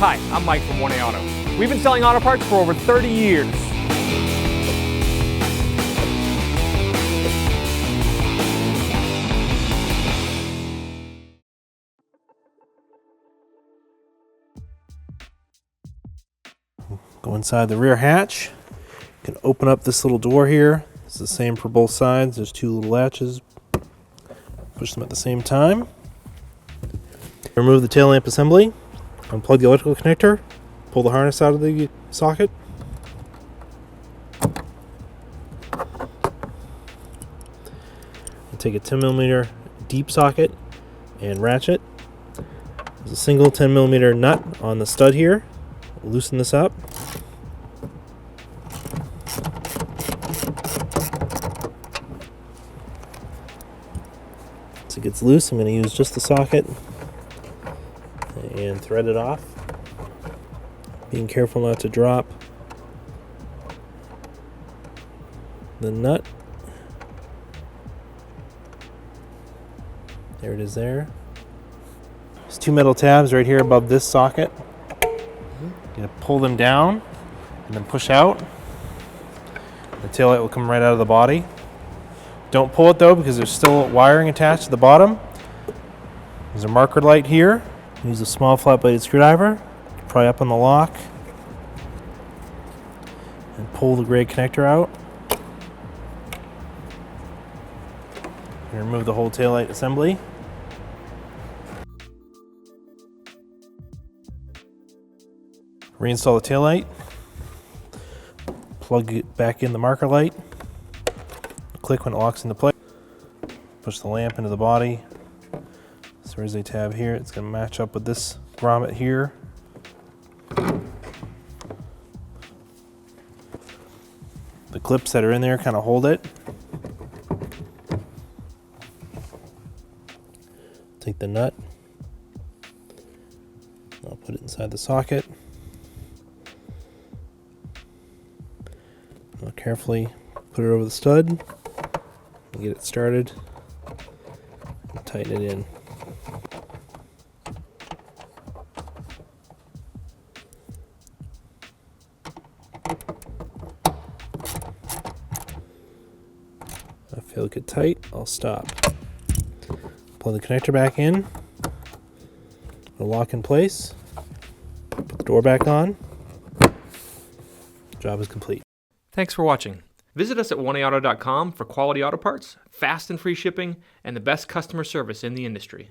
Hi, I'm Mike from 1A Auto. We've been selling auto parts for over 30 years. Go inside the rear hatch. You can open up this little door here. It's the same for both sides. There's two little latches. Push them at the same time. Remove the tail lamp assembly. Unplug the electrical connector. Pull the harness out of the socket. Take a 10mm deep socket and ratchet. There's a single 10mm nut on the stud here. Loosen this up. Once it gets loose, I'm going to use just the socket and thread it off. Being careful not to drop the nut. There it is there. There's two metal tabs right here above this socket. You're going to pull them down and then push out. The taillight will come right out of the body. Don't pull it though, because there's still wiring attached to the bottom. There's a marker light here. Use a small flat bladed screwdriver. Pry up on the lock and pull the gray connector out. And remove the whole taillight assembly. Reinstall the taillight. Plug it back in the marker light. Click when it locks into place. Push the lamp into the body. So there's a tab here. It's going to match up with this grommet here. The clips that are in there kind of hold it. Take the nut. I'll put it inside the socket. I'll carefully put it over the stud. Get it started. And tighten it in. If I feel it get tight, I'll stop. Pull the connector back in. It'll lock in place. Put the door back on. Job is complete. Thanks for watching. Visit us at 1AAuto.com for quality auto parts, fast and free shipping, and the best customer service in the industry.